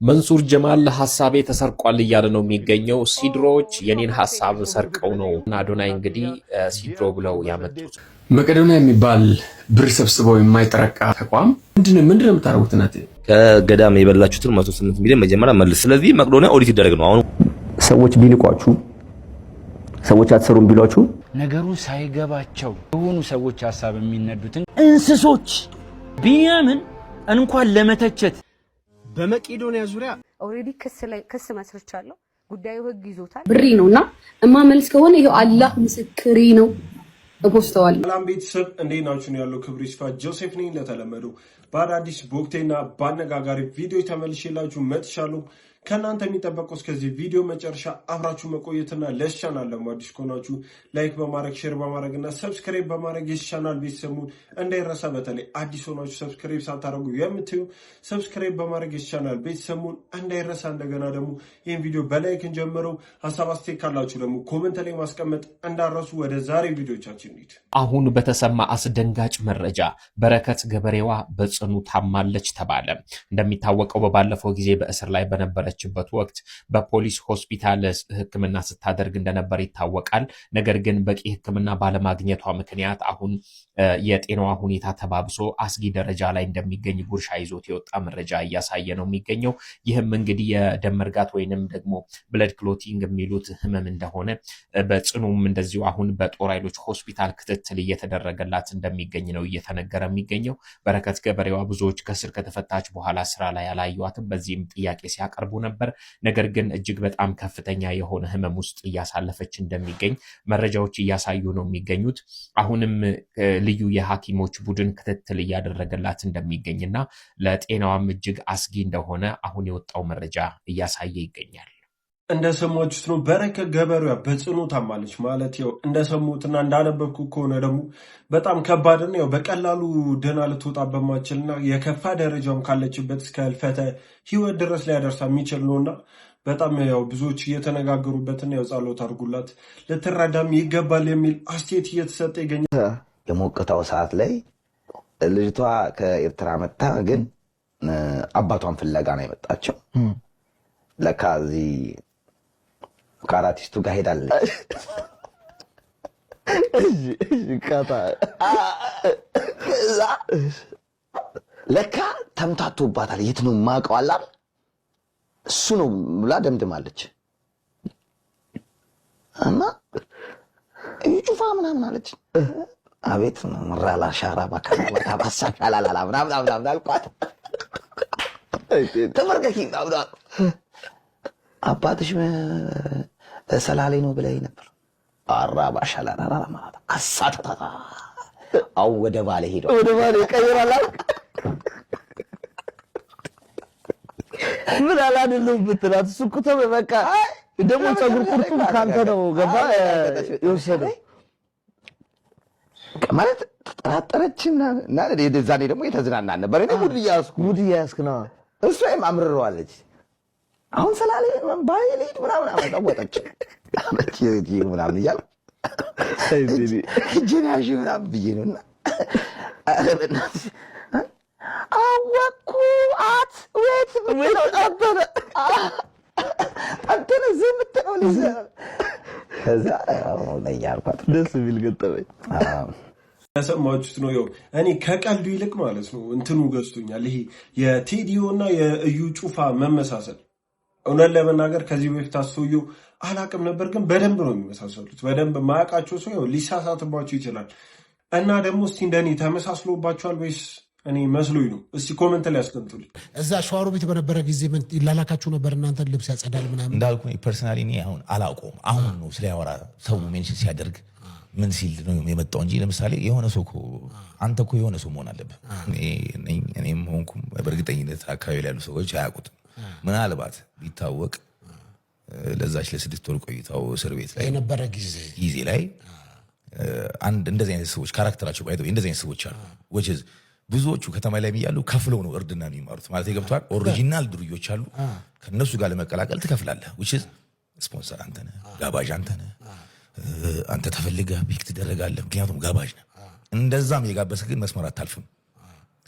መንሱር ጀማል ሐሳቤ ተሰርቋል እያለ ነው የሚገኘው። ሲድሮዎች የኔን ሐሳብ ሰርቀው ነው እና አዶናይ እንግዲህ ሲድሮ ብለው ያመጡት። መቄዶንያ የሚባል ብር ሰብስበው የማይጠረቃ ተቋም ምንድነው የምታደርጉት? እናቴ ከገዳም የበላችሁትን 108 ሚሊዮን መጀመሪያ መልስ። ስለዚህ መቄዶንያ ኦዲት ይደረግ ነው። አሁን ሰዎች ቢንቋችሁ፣ ሰዎች አትሰሩም ቢሏችሁ ነገሩ ሳይገባቸው የሆኑ ሰዎች ሐሳብ የሚነዱትን እንስሶች ቢንያምን እንኳን ለመተቸት በመቄዶንያ ዙሪያ ኦሬዲ ክስ መስርቻለሁ። ጉዳዩ ህግ ይዞታል። ብሪ ነውና እማመልስ ከሆነ ይሄው አላህ ምስክሬ ነው። እፖስተዋል። ሰላም ቤተሰብ እንዴት ናችሁ? ያለው ክብሩ ይስፋ ጆሴፍ ነኝ። ለተለመደው በአዳዲስ በወቅቴና በአነጋጋሪ ቪዲዮ ተመልሼላችሁ መጥቻለሁ። ከናንተ የሚጠበቀው እስከዚህ ቪዲዮ መጨረሻ አብራችሁ መቆየትና ለዚህ ቻናል ደግሞ አዲስ ከሆናችሁ ላይክ በማድረግ ሼር በማድረግና ሰብስክራይብ በማድረግ የዚህ ቻናል ቤተሰቡን እንዳይረሳ። በተለይ አዲስ ሆናችሁ ሰብስክራይብ ሳታደርጉ የምትዩ ሰብስክራይብ በማድረግ የዚህ ቻናል ቤተሰቡን እንዳይረሳ። እንደገና ደግሞ ይህን ቪዲዮ በላይክ እንጀምረው። ሀሳብ አስተያየት ካላችሁ ደግሞ ኮሜንት ላይ ማስቀመጥ እንዳረሱ። ወደ ዛሬ ቪዲዮቻችን እንሂድ። አሁን በተሰማ አስደንጋጭ መረጃ በረከት ገበሬዋ በጽኑ ታማለች ተባለ። እንደሚታወቀው በባለፈው ጊዜ በእስር ላይ በነበረ በት ወቅት በፖሊስ ሆስፒታል ሕክምና ስታደርግ እንደነበር ይታወቃል። ነገር ግን በቂ ሕክምና ባለማግኘቷ ምክንያት አሁን የጤናዋ ሁኔታ ተባብሶ አስጊ ደረጃ ላይ እንደሚገኝ ጉርሻ ይዞት የወጣ መረጃ እያሳየ ነው የሚገኘው። ይህም እንግዲህ የደም መርጋት ወይንም ደግሞ ብለድ ክሎቲንግ የሚሉት ህመም እንደሆነ በጽኑም እንደዚሁ አሁን በጦር ኃይሎች ሆስፒታል ክትትል እየተደረገላት እንደሚገኝ ነው እየተነገረ የሚገኘው። በረከት ገበሬዋ ብዙዎች ከስር ከተፈታች በኋላ ስራ ላይ ያላዩዋትም በዚህም ጥያቄ ሲያቀርቡ ነበር። ነገር ግን እጅግ በጣም ከፍተኛ የሆነ ህመም ውስጥ እያሳለፈች እንደሚገኝ መረጃዎች እያሳዩ ነው የሚገኙት። አሁንም ልዩ የሐኪሞች ቡድን ክትትል እያደረገላት እንደሚገኝና ለጤናዋም እጅግ አስጊ እንደሆነ አሁን የወጣው መረጃ እያሳየ ይገኛል። እንደሰማችሁት ነው። በረከት ገበሬዋ በጽኑ ታማለች ማለት ያው እንደሰሙትና እንዳነበብኩ ከሆነ ደግሞ በጣም ከባድና ያው በቀላሉ ደህና ልትወጣ በማችልና የከፋ ደረጃም ካለችበት እስከ ህልፈተ ህይወት ድረስ ሊያደርሳ የሚችል ነውና በጣም ያው ብዙዎች እየተነጋገሩበትና ያው ጸሎት አድርጉላት ልትረዳም ይገባል የሚል አስተያየት እየተሰጠ ይገኛል። የሞቀታው ሰዓት ላይ ልጅቷ ከኤርትራ መጣ፣ ግን አባቷን ፍለጋ ነው የመጣቸው። ለካ እዚህ ከአራቲስቱ ጋር ሄዳለች። ለካ ተምታቶባታል። የት ነው የማውቀው አለ እሱ ነው ብላ ደምድማለች። እና ጩፋ ምናምን አለች። አቤት ምራላ ሻራ ባካባታ ባሳካላላ ምናምን አልኳት። ተመርቀቂ ምናምን አባትሽ ሰላሌ ነው ብለኝ ነበር። አራባ ሻላላ ማለት አሳታታ አው ወደ ባለ ሄዶ ወደ ባለ ቀይራላ ምን አላደለም ብትላት ሱቁተ በቃ ደሞ ጸጉር ቁርጡም ካንተ ነው ገባ ይወሰደው ማለት ተጠራጠረችና እና ለዛኔ ደግሞ የተዝናና ነበር። እኔ ጉድ እያስኩ ነው። እሷም አምርረዋለች። አሁን ሰላሌ ባይል ሄድ ምናምን አወጣች ምናምን እያለ ጀናሽ ምናምን ብዬ ነውና አወኩአት ወይት ምነው አንተነ ዝምትነው ልጅ ከዛ ያልኳት ደስ ቢል ገጠመኝ። ያሰማችሁት ነው። ያው እኔ ከቀልዱ ይልቅ ማለት ነው እንትኑ ገዝቶኛል። ይሄ የቴዲዮ እና የእዩ ጩፋ መመሳሰል እውነት ለመናገር ከዚህ በፊት አስተውየው አላቅም ነበር፣ ግን በደንብ ነው የሚመሳሰሉት። በደንብ ማያውቃቸው ሰው ያው ሊሳሳትባቸው ይችላል። እና ደግሞ እስቲ እንደኔ ተመሳስሎባቸዋል ወይስ እኔ መስሎኝ ነው? እስቲ ኮሜንት ላይ አስቀምጡልኝ። እዛ ሸዋሮ ቤት በነበረ ጊዜ ምን ይላላካችሁ ነበር? እናንተ ልብስ ያጸዳል ምናምን እንዳልኩ ፐርሰናሊ እኔ አሁን አላውቀውም። አሁን ነው ስለያወራ ሰው ሜንሽን ሲያደርግ ምን ሲል ነው የመጣው እንጂ ለምሳሌ የሆነ ሰው እኮ አንተ እኮ የሆነ ሰው መሆን አለብህ። እኔም ሆንኩም በእርግጠኝነት አካባቢ ላይ ያሉ ሰዎች አያውቁትም። ምናልባት ቢታወቅ ለዛች ለ6 ወር ቆይታው እስር ቤት ላይ የነበረ ጊዜ ላይ አንድ እንደዚህ አይነት ሰዎች ካራክተራቸው ባይተው እንደዚህ አይነት ሰዎች አሉ። which is ብዙዎቹ ከተማ ላይ የሚያሉ ከፍለው ነው እርድና የሚማሩት ማለት ይገብቷል። ኦሪጂናል ድርዮች አሉ። ከነሱ ጋር ለመቀላቀል ትከፍላለህ። which is ስፖንሰር አንተ ነህ፣ ጋባዥ አንተ ነህ። አንተ ተፈልገህ ፒክ ትደረጋለህ፣ ምክንያቱም ጋባዥ ነህ። እንደዛም የጋበስክ ግን መስመር አታልፍም።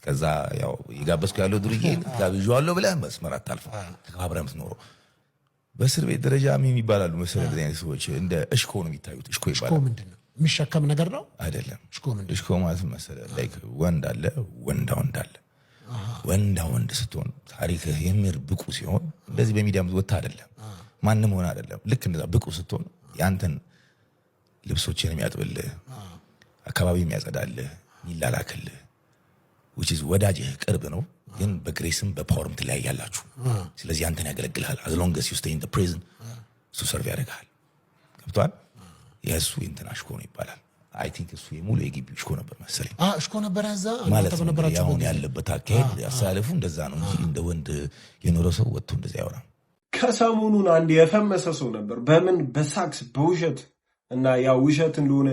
ከዛ ያው ይጋበስኩ ያለው ዱርዬ ጋብዣዋለሁ ብለህ መስመር አታልፍ ተከባብረህ የምትኖረው በእስር ቤት ደረጃ ምን ይባላሉ መሰለህ እንደዚህ አይነት ሰዎች እንደ እሽኮ ነው የሚታዩት እሽኮ ይባላል እሽኮ ምንድነው የሚሸከም ነገር ነው አይደለም እሽኮ ማለት መሰለህ ላይክ ወንድ አለ ወንድ አለ ወንድ ስትሆን ታሪክህ የምር ብቁ ሲሆን እንደዚህ በሚዲያም ወጣ አይደለም ማንንም ሆነ አይደለም ልክ እንደዛ ብቁ ስትሆን ያንተን ልብሶችን የሚያጥብልህ አካባቢ የሚያጸዳልህ ይላላክልህ which is ወዳጅህ ቅርብ ነው ግን በግሬስም በፓወርም ትለያያላችሁ ስለዚህ አንተን ያገለግልሃል as long as you stay in the prison to serve ያደርጋል ገብቷል የሱ ኢንተርናሽኮ ነው ይባላል I think እሱ የሙሉ የግቢው እሽኮ ነበር መሰለኝ እሽኮ ነበር ያዛ ማለት ነው ያው ያለበት አካሄድ ያሳለፉ እንደዛ ነው እንጂ እንደ ወንድ የኖረ ሰው ወጥቶ እንደዛ ያወራል ከሰሞኑን አንድ የፈመሰ ሰው ነበር በምን በሳክስ በውሸት እና ያው ውሸት እንደሆነ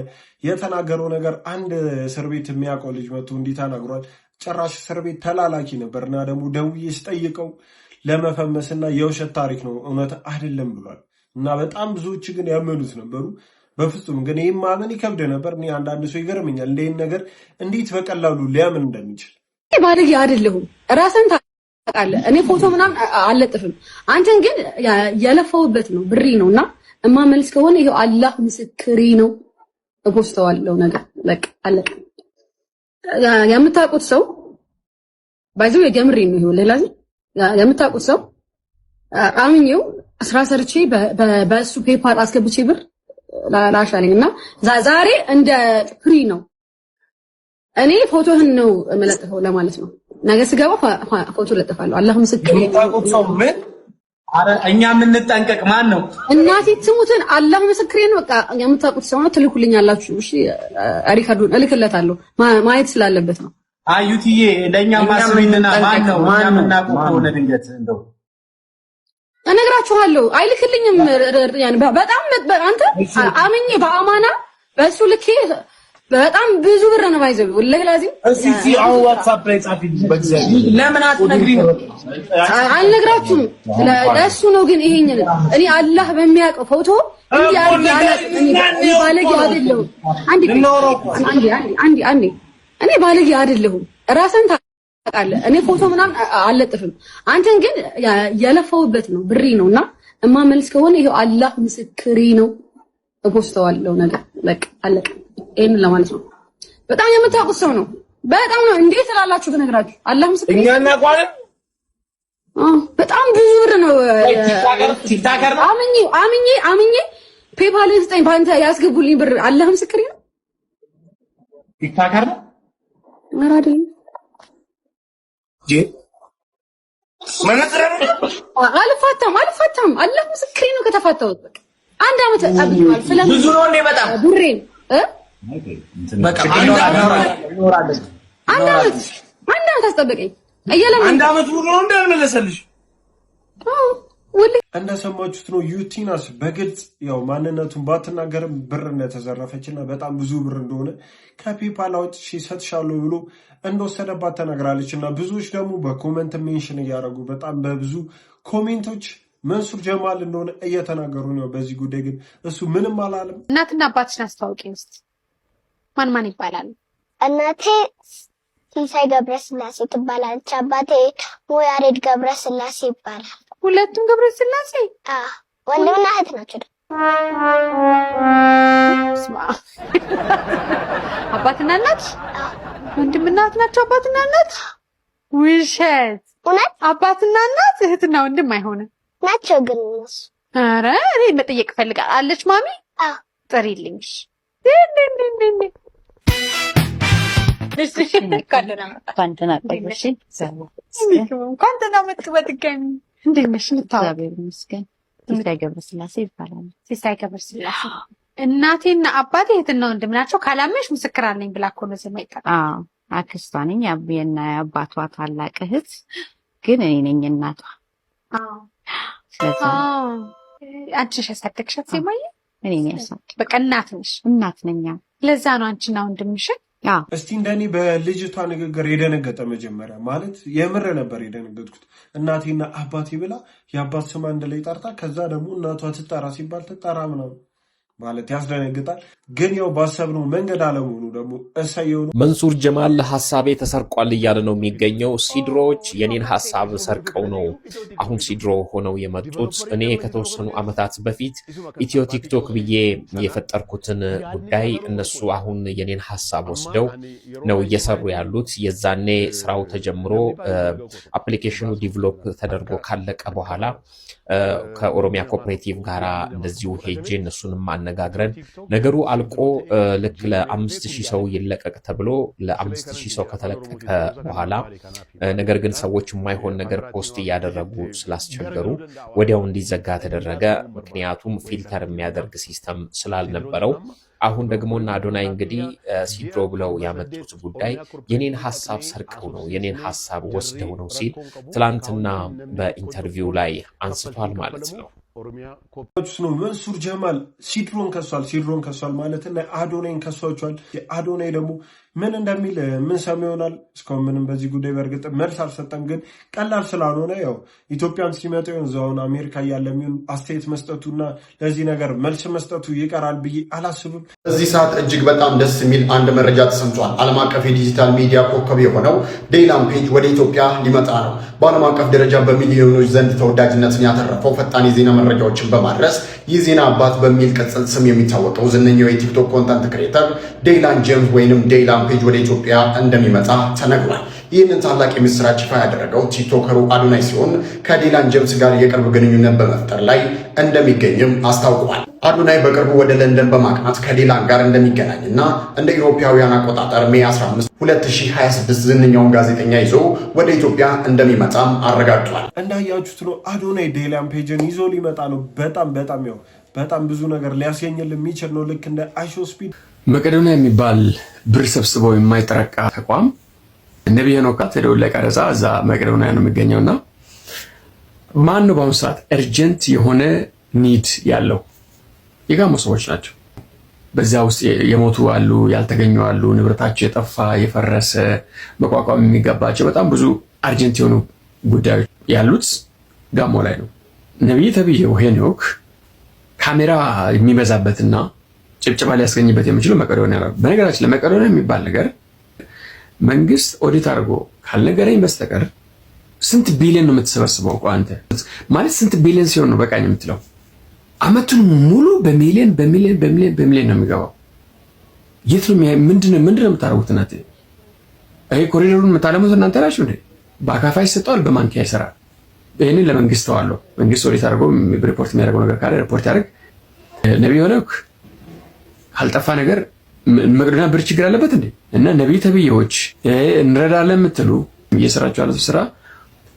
የተናገረው ነገር አንድ እስር ቤት የሚያውቀው ልጅ መጥቶ እንዲህ ተናግሯል ጭራሽ እስር ቤት ተላላኪ ነበርና ደግሞ ደውዬ ስጠይቀው ለመፈመስና የውሸት ታሪክ ነው እውነት አይደለም ብሏል እና በጣም ብዙዎች ግን ያመኑት ነበሩ በፍጹም ግን ይሄ ማመን ይከብድ ነበር እኔ አንዳንድ ሰው ይገርመኛል እንደዚህ ነገር እንዴት በቀላሉ ሊያምን እንደሚችል ባለጌ አይደለሁም ራስን ታውቃለህ እኔ ፎቶ ምናምን አልለጥፍም አንተን ግን ያለፈውበት ነው ብሪ ነውና እማመልስ ከሆነ ይሄው አላህ ምስክሬ ነው እፖስተዋለሁ ነገር በቃ አለቀ የምታውቁት ሰው ባይዘው የጀምሪ ነው ይሄው ለላዚ የምታውቁት ሰው አምኜው ስራ ሰርቼ በሱ ፔፓል አስገብቼ ብር ላሻለኝና ዛሬ እንደ ፍሪ ነው እኔ ፎቶህን ነው መለጥፈው ለማለት ነው ነገ ስገባ ፎቶ ለጥፋለሁ አላህ ምስክሬ ነው አረ እኛ ምን እንጠንቀቅ ማን ነው እናቴ ትሙትን አላህ ምስክሬ ነው በቃ የምታውቁት ሰው ነው ትልኩልኛላችሁ እሺ ሪካርዱን እልክለታለሁ ማየት ስላለበት ነው አዩቲዬ ለኛ ማስሪንና ማን ነው እኛ ምናቆ ሆነ ድንገት እንደው እነግራችኋለሁ አይልክልኝም ያን በጣም አንተ አምኜ በአማና በሱ ልኬ በጣም ብዙ ብር ነው ባይዘው ወላሂ ላዚም እስቲ አው ዋትስአፕ ላይ ጻፊልኝ በእግዚአብሔር ለምን አትነግሪኝ አልነግራችሁም ለሱ ነው ግን ይሄንን እኔ አላህ በሚያውቀው ፎቶ እንዲህ ባለጌ አይደለሁም አንዴ እኔ ባለጌ አይደለሁም ራስን ታውቃለህ እኔ ፎቶ ምናምን አልለጥፍም አንተን ግን ያለፈውበት ነው ብሪ ነውና እማመልስ ከሆነ ይሄው አላህ ምስክሬ ነው እፖስተዋለሁ ነገር በቃ አለቀ ይሄን ለማለት ነው በጣም የምታውቁት ሰው ነው በጣም ነው እንዴት ስላላችሁ ተነግራችሁ አላህ ምስክሬ እኛ እናቋለን በጣም ብዙ ብር ነው ቲክታከር ነው አምኜ ፔፓል ስጠኝ ባንተ ያስገቡልኝ ብር አላህ ምስክሬ ነው ቲክታከር ነው አራዴ አልፋታም አላህ ምስክሬ ነው ከተፋታው በቃ አንድ አመት አብኛል ስለምን ብዙ ነው እንዴ በጣም ብሬን በቃ አንድ አመት አስጠበቀኝ አንድ አመት ሙሉ ነው እንዳልመለሰልሽ እንደሰማችሁት ነው ዩቲናስ በግልጽ ያው ማንነቱን ባትናገርም ብር እንደተዘረፈችና በጣም ብዙ ብር እንደሆነ ከፔፓል አውጥቼ ሰጥሻለሁ ብሎ እንደወሰደባት ተናግራለችና ብዙዎች ደግሞ በኮሜንት ሜንሽን እያደረጉ በጣም በብዙ ኮሜንቶች መንሱር ጀማል እንደሆነ እየተናገሩ ነው በዚህ ጉዳይ ግን እሱ ምንም አላለም እናትና አባትሽን አስተዋውቂኝ እስቲ ማን ይባላል እናቴ ሲሳይ ገብረስላሴ ትባላለች አባቴ ያሬድ ገብረስላሴ ይባላል ሁለቱም ገብረስላሴ ወንድምና እህት ናቸው አባትና እናት ወንድምና እህት ናቸው አባትና እናት ውሸት እውነት አባትና እናት እህትና ወንድም አይሆንም ናቸው ግን እነሱ ኧረ እኔ መጠየቅ ፈልጋለሁ አለች ማሚ ጥሪልኝሽ እንኳን ደህና ቆየሽ በድጋሚ እንዴት ነሽ እግዚአብሔር ይመስገን ሲሳይ ገብረስላሴ ይባላል ሲሳይ ገብረስላሴ እናቴና አባቴ እህትና ወንድም ናቸው ካላመሽ ምስክር አለኝ ብላ እኮ ነው ዘመይታ አክስቷ ነኝ የአባትና የአባቷ ታላቅ እህት ግን እኔ ነኝ እናቷ አንቺ ነሽ ያሳደግሻት ሴማዬ እኔ ነኝ ያሳደግኩት በቃ እናት ነኝ ለዛ ነው አንቺና ወንድምሽ እስቲ እንደኔ በልጅቷ ንግግር የደነገጠ መጀመሪያ ማለት የምር ነበር የደነገጥኩት እናቴና አባቴ ብላ የአባት ስም አንድ ላይ ጠርታ ከዛ ደግሞ እናቷ ትጠራ ሲባል ትጠራ ምናምን ማለት ያስደነግጣል። ግን ያው ባሰብነው መንገድ አለመሆኑ ደግሞ እሰየው ነው። መንሱር ጀማል ሐሳቤ ተሰርቋል እያለ ነው የሚገኘው። ሲድሮዎች የኔን ሐሳብ ሰርቀው ነው አሁን ሲድሮ ሆነው የመጡት። እኔ ከተወሰኑ ዓመታት በፊት ኢትዮ ቲክቶክ ብዬ የፈጠርኩትን ጉዳይ እነሱ አሁን የኔን ሐሳብ ወስደው ነው እየሰሩ ያሉት። የዛኔ ስራው ተጀምሮ አፕሊኬሽኑ ዲቨሎፕ ተደርጎ ካለቀ በኋላ ከኦሮሚያ ኮኦፕሬቲቭ ጋራ እንደዚሁ ሄጄ እነሱንም አነጋግረን ነገሩ አልቆ ልክ ለ5000 ሰው ይለቀቅ ተብሎ ለ5000 ሰው ከተለቀቀ በኋላ ነገር ግን ሰዎች የማይሆን ነገር ፖስት እያደረጉ ስላስቸገሩ ወዲያው እንዲዘጋ ተደረገ። ምክንያቱም ፊልተር የሚያደርግ ሲስተም ስላልነበረው። አሁን ደግሞ እና አዶናይ እንግዲህ ሲድሮ ብለው ያመጡት ጉዳይ የኔን ሐሳብ ሰርቀው ነው የኔን ሐሳብ ወስደው ነው ሲል ትላንትና በኢንተርቪው ላይ አንስቷል ማለት ነው። ነው መንሱር ጀማል ሲድሮን ከሷል ማለት እና አዶናይን ከሷቸዋል። አዶናይ ደግሞ ምን እንደሚል ምን ሰማ ይሆናል። እስካሁን ምንም በዚህ ጉዳይ በእርግጥ መልስ አልሰጠም። ግን ቀላል ስላልሆነ ያው ኢትዮጵያን ሲመጣ እዛውን አሜሪካ ያለ የሚሆን አስተያየት መስጠቱና ለዚህ ነገር መልስ መስጠቱ ይቀራል ብዬ አላስብም። በዚህ ሰዓት እጅግ በጣም ደስ የሚል አንድ መረጃ ተሰምቷል። ዓለም አቀፍ የዲጂታል ሚዲያ ኮከብ የሆነው ዴይላም ፔጅ ወደ ኢትዮጵያ ሊመጣ ነው። በዓለም አቀፍ ደረጃ በሚሊዮኖች ዘንድ ተወዳጅነትን ያተረፈው ፈጣን የዜና መረጃዎችን በማድረስ የዜና አባት በሚል ቅጽል ስም የሚታወቀው ዝነኛው የቲክቶክ ኮንተንት ክሬተር ዴይላን ጄምስ ወይንም ዴይላን ፔጅ ወደ ኢትዮጵያ እንደሚመጣ ተነግሯል። ይህንን ታላቅ የምስራች ይፋ ያደረገው ቲክቶከሩ አዶናይ ሲሆን ከዴይላን ጄምስ ጋር የቅርብ ግንኙነት በመፍጠር ላይ እንደሚገኝም አስታውቋል። አዶናይ በቅርቡ ወደ ለንደን በማቅናት ከዴይላን ጋር እንደሚገናኝና እንደ ኢሮፓውያን አቆጣጠር ሜይ 15 2026 ዝነኛውን ጋዜጠኛ ይዞ ወደ ኢትዮጵያ እንደሚመጣም አረጋግጧል። እንዳያችሁት ነው አዶናይ ዴይላን ፔጅን ይዞ ሊመጣ ነው። በጣም ብዙ ነገር ሊያስገኝል የሚችል ነው። ልክ እንደ አይሾ ስፒድ መቄዶንያ የሚባል ብር ሰብስበው የማይጠረቃ ተቋም ነብይ ሄኖክ ተደውል ላይ ቀረጻ እዛ መቄዶንያ ነው የሚገኘውና ማን ነው በአሁኑ ሰዓት እርጀንት የሆነ ኒድ ያለው የጋሞ ሰዎች ናቸው። በዚያ ውስጥ የሞቱ አሉ፣ ያልተገኙ አሉ፣ ንብረታቸው የጠፋ የፈረሰ መቋቋም የሚገባቸው በጣም ብዙ አርጀንት የሆኑ ጉዳዮች ያሉት ጋሞ ላይ ነው። ነብይ ተብዬው ሄኖክ ካሜራ የሚበዛበትና ጭብጨባ ሊያስገኝበት የሚችለው መቄዶንያ ነው። በነገራችን ለመቄዶንያ የሚባል ነገር መንግስት ኦዲት አድርጎ ካልነገረኝ በስተቀር ስንት ቢሊዮን ነው የምትሰበስበው? አንተ ማለት ስንት ቢሊዮን ሲሆን ነው በቃኝ የምትለው? አመቱን ሙሉ በሚሊዮን ነው የሚገባው። የት ነው ምንድነው የምታደርጉት እናንተ? ይሄ ኮሪደሩን የምታለሙት እናንተ ናችሁ እንዴ? በአካፋ ይሰጠዋል፣ በማንኪያ ይሰራል። ይህንን ለመንግስት ተዋለሁ። መንግስት ኦዲት አድርጎ ሪፖርት የሚያደርገው ነገር ካለ ሪፖርት ያደርግ። ነብይ ሄኖክ ካልጠፋ ነገር መቄዶንያ ብር ችግር አለበት እንዴ? እና ነብይ ተብዬዎች እንረዳለን የምትሉ እየሰራችሁ ያሉት ስራ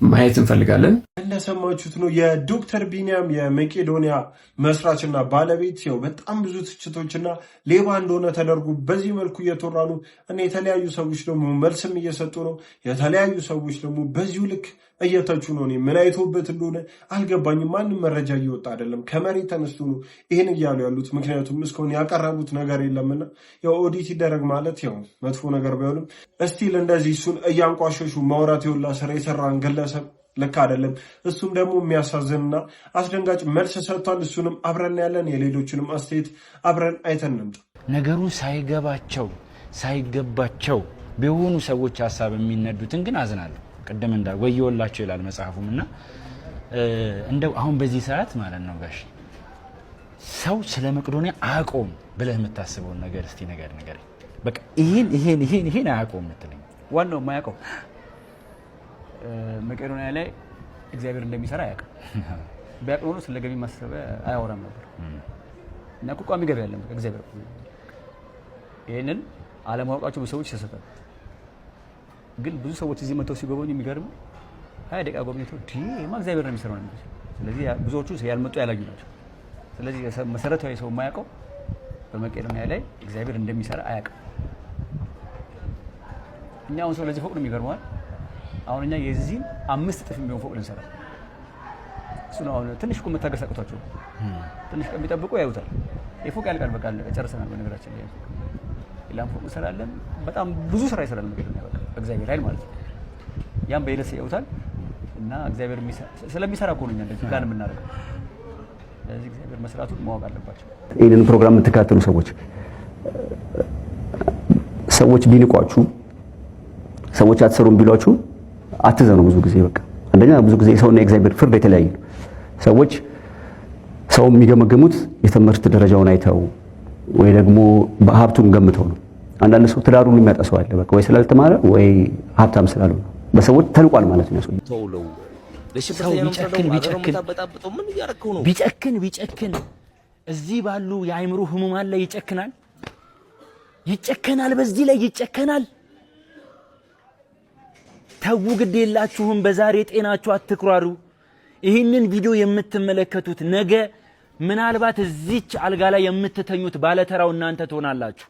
ማየት እንፈልጋለን። እንደሰማችሁት ነው የዶክተር ቢኒያም የመቄዶንያ መስራችና ባለቤት ያው በጣም ብዙ ትችቶችና ሌባ እንደሆነ ተደርጎ በዚህ መልኩ እየተወራ ነው እና የተለያዩ ሰዎች ደግሞ መልስም እየሰጡ ነው። የተለያዩ ሰዎች ደግሞ በዚሁ ልክ እየተቹ ነው። እኔ ምን አይቶበት እንደሆነ አልገባኝም። ማንም መረጃ እየወጣ አይደለም። ከመሬት ተነስቶ ነው ይህን እያሉ ያሉት። ምክንያቱም እስካሁን ያቀረቡት ነገር የለምና ያው ኦዲት ይደረግ ማለት ያው መጥፎ ነገር ቢሆንም እስቲል እንደዚህ እሱን እያንቋሸሹ ማውራት የወላ ስራ የሰራን ግለሰብ ልክ አይደለም። እሱም ደግሞ የሚያሳዝንና አስደንጋጭ መልስ ሰጥቷል። እሱንም አብረን ያለን የሌሎችንም አስተያየት አብረን አይተን እንምጣ። ነገሩ ሳይገባቸው ቢሆኑ ሰዎች ሀሳብ የሚነዱትን ግን አዝናለሁ። ቀደም እንዳል ወየውላቸው ይላል መጽሐፉም እና እንደው አሁን በዚህ ሰዓት ማለት ነው ጋሽ ሰው ስለ መቄዶንያ አያውቀውም ብለህ የምታስበውን ነገር እስቲ ነገር በቃ ይሄን አያውቀውም የምትለኝ ዋናው የማያውቀው መቄዶንያ ላይ እግዚአብሔር እንደሚሰራ አያውቅም። ቢያውቅ ኖሮ ስለ ገቢ ማሰብ አያወራም ነበር። እና እኮ ቋሚ ገቢ ያለ እግዚአብሔር ይሄንን አለማወቃቸው ሰዎች ተሰጠው። ግን ብዙ ሰዎች እዚህ መጥተው ሲጎበኙ የሚገርም 20 ደቂቃ ጎብኝተው ዲማ እግዚአብሔር ነው የሚሰራው ነው። ስለዚህ ብዙዎቹ ያልመጡ ያላዩ ናቸው። ስለዚህ መሰረታዊ ሰው የማያውቀው በመቄዶንያ ላይ እግዚአብሔር እንደሚሰራ አያውቅም። እኛ አሁን ሰው ለዚህ ፎቅ ነው የሚገርመው። አሁን እኛ የዚህን 5 እጥፍ የሚሆን ፎቅ ልንሰራ እሱ ነው። አሁን ትንሽ እኮ መታገስ አቅቷቸው ትንሽ ቀን ቢጠብቁ ያዩታል። የፎቅ ያልቃል። በቃ ጨርሰናል። በነገራችን ላይ ሌላም ፎቅ እንሰራለን። በጣም ብዙ ስራ ይሰራል መቄዶንያ በቃ በእግዚአብሔር ኃይል ማለት ነው። ያም በይለስ ያዩታል እና እግዚአብሔር ስለሚሰራ እኮ ነው እኛ እንደዚህ ፕላን የምናደርገው ስለዚህ እግዚአብሔር መስራቱን ማወቅ አለባቸው። ይህንን ፕሮግራም የምትከታተሉ ሰዎች ቢንቋችሁ፣ ሰዎች አትሰሩም ቢሏችሁ አትዘኑ። ብዙ ጊዜ በቃ አንደኛ ብዙ ጊዜ ሰውና የእግዚአብሔር ፍርድ የተለያየ ነው። ሰዎች ሰው የሚገመገሙት የትምህርት ደረጃውን አይተው ወይ ደግሞ በሀብቱን ገምተው ነው። አንዳንድ ሰው ትዳሩን የሚያጣ ሰው አለ። በቃ ወይ ስላልተማረ ወይ ሀብታም ስላልሆነ በሰዎች ተንቋል ማለት ነው። ሰው ቢጨክን እዚህ ባሉ የአእምሮ ህሙማን ላይ ይጨከናል። በዚህ ላይ ይጨከናል። ተው ግድ የላችሁም። በዛሬ ጤናችሁ አትኩራሩ። ይህንን ቪዲዮ የምትመለከቱት ነገ ምናልባት እዚች አልጋ ላይ የምትተኙት ባለተራው እናንተ ትሆናላችሁ።